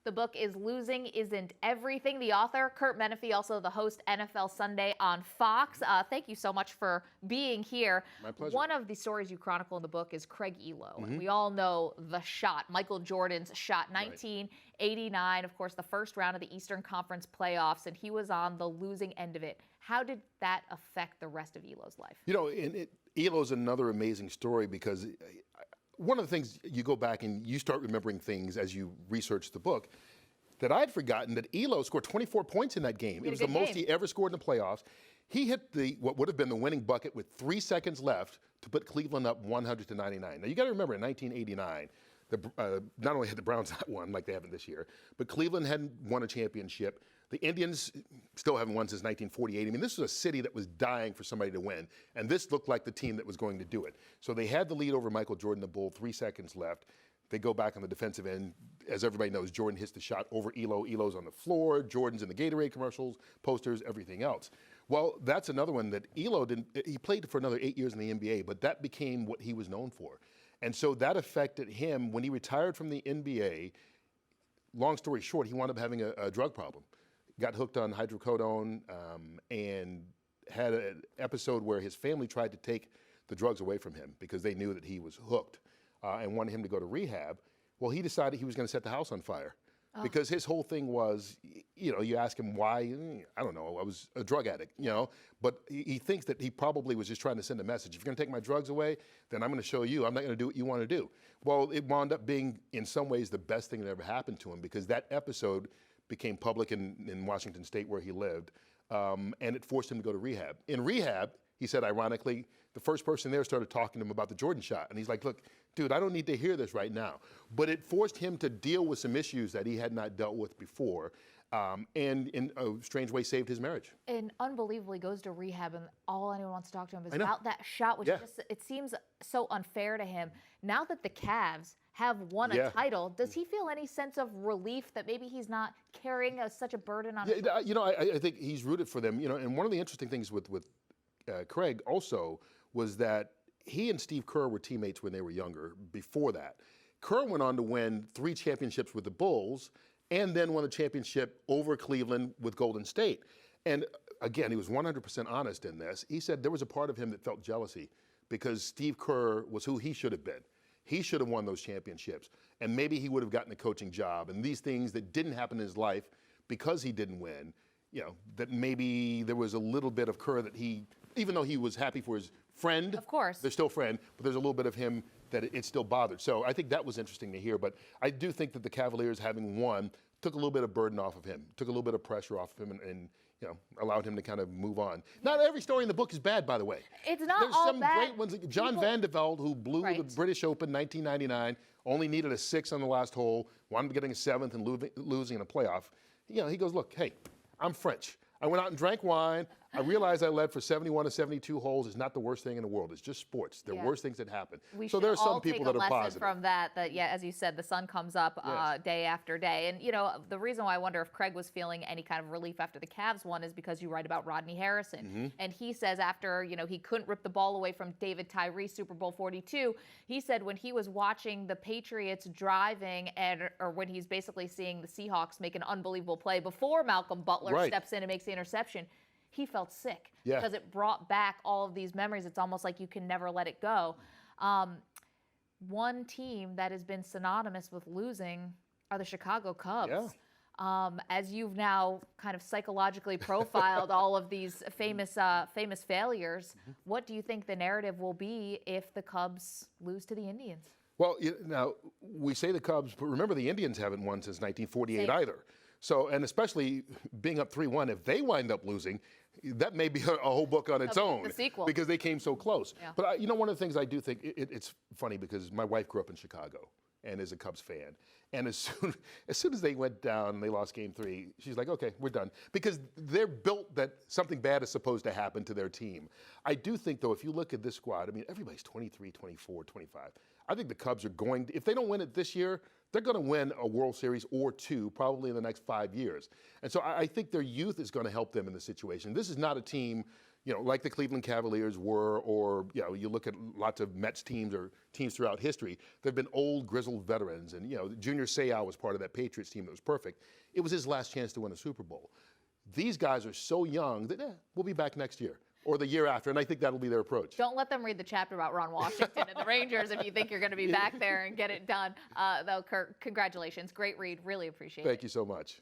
The book is Losing Isn't Everything. The author, Curt Menefee, also the host, NFL Sunday on Fox. Thank you so much for being here. My pleasure. One of the stories you chronicle in the book is Craig Ehlo. And we all know the shot, Michael Jordan's shot, 1989, of course, the first round of the Eastern Conference playoffs, and he was on the losing end of it. How did that affect the rest of Ehlo's life? You know, Ehlo's another amazing story because one of the things you go back and you start remembering things as you research the book that I'd forgotten that Ehlo scored 24 points in that game. It was the most he ever scored in the playoffs. He hit what would have been the winning bucket with 3 seconds left to put Cleveland up 100-99. Now you got to remember in 1989, not only had the Browns not won like they haven't this year, but Cleveland hadn't won a championship. The Indians still haven't won since 1948. I mean, this was a city that was dying for somebody to win, and this looked like the team that was going to do it. So they had the lead over Michael Jordan, the Bull, 3 seconds left. They go back on the defensive end. As everybody knows, Jordan hits the shot over Ehlo. Ehlo's on the floor. Jordan's in the Gatorade commercials, posters, everything else. Well, that's another one that Ehlo didn't. He played for another 8 years in the NBA, but that became what he was known for. And so that affected him when he retired from the NBA. Long story short, he wound up having a drug problem. Got hooked on hydrocodone and had an episode where his family tried to take the drugs away from him because they knew that he was hooked and wanted him to go to rehab. Well, he decided he was going to set the house on fire because his whole thing was, you know, you ask him why, I don't know, I was a drug addict, you know, but he thinks that he probably was just trying to send a message. If you're going to take my drugs away, then I'm going to show you I'm not going to do what you want to do. Well, it wound up being, in some ways, the best thing that ever happened to him because that episode became public in Washington State where he lived, and it forced him to go to rehab. In rehab, he said, ironically, the first person there started talking to him about the Jordan shot. And he's like, look, dude, I don't need to hear this right now. But it forced him to deal with some issues that he had not dealt with before, and in a strange way saved his marriage. And unbelievably goes to rehab, and all anyone wants to talk to him is about that shot, which just, it seems so unfair to him. Now that the Cavs have won a title, does he feel any sense of relief that maybe he's not carrying such a burden on his shoulders? You know, I think he's rooted for them. You know, and one of the interesting things with Craig also was that he and Steve Kerr were teammates when they were younger. Before that, Kerr went on to win 3 championships with the Bulls and then won a championship over Cleveland with Golden State. And again, he was 100% honest in this. He said there was a part of him that felt jealousy because Steve Kerr was who he should have been. He should have won those championships, and maybe he would have gotten a coaching job. And these things that didn't happen in his life because he didn't win, you know, that maybe there was a little bit of Kerr that he, even though he was happy for his friend, of course, they're still friend, but there's a little bit of him that it still bothered. So I think that was interesting to hear. But I do think that the Cavaliers, having won, took a little bit of burden off of him, took a little bit of pressure off of him, and you know, allowed him to kind of move on. Not every story in the book is bad, by the way. It's not There's all some bad. great ones. John Van de Velde, who blew the British Open 1999, only needed a 6 on the last hole, wound up getting a 7th and losing in a playoff. You know, he goes, look, hey, I'm French. I went out and drank wine. I realized I led for 71 to 72 holes. It's not the worst thing in the world. It's just sports. There are worse things that happen. So there are some people that are positive. From that, yeah, as you said, the sun comes up day after day. And, you know, the reason why I wonder if Craig was feeling any kind of relief after the Cavs won is because you write about Rodney Harrison. And he says after, you know, he couldn't rip the ball away from David Tyree, Super Bowl 42, he said when he was watching the Patriots driving, or when he's basically seeing the Seahawks make an unbelievable play before Malcolm Butler steps in and makes the interception, he felt sick because it brought back all of these memories. It's almost like you can never let it go. One team that has been synonymous with losing are the Chicago Cubs. As you've now kind of psychologically profiled all of these famous failures, what do you think the narrative will be if the Cubs lose to the Indians? Well, now, we say the Cubs, but remember the Indians haven't won since 1948 either. So, and especially being up 3-1, if they wind up losing, that may be a whole book on its own. The sequel. Because they came so close. But, you know, one of the things I do think, it's funny because my wife grew up in Chicago and is a Cubs fan. And as soon as they went down and they lost Game 3, she's like, okay, we're done. Because they're built that something bad is supposed to happen to their team. I do think, though, if you look at this squad, I mean, everybody's 23, 24, 25. I think the Cubs are going to, if they don't win it this year, they're going to win a World Series or 2 probably in the next 5 years. And so I think their youth is going to help them in the situation. This is not a team, like the Cleveland Cavaliers were, or you look at lots of Mets teams or teams throughout history. They've been old, grizzled veterans, and Junior Seau was part of that Patriots team that was perfect. It was his last chance to win a Super Bowl. These guys are so young that we'll be back next year or the year after, and I think that'll be their approach. Don't let them read the chapter about Ron Washington and the Rangers if you think you're going to be back there and get it done. Though, Curt, congratulations. Great read. Really appreciate it. Thank you so much.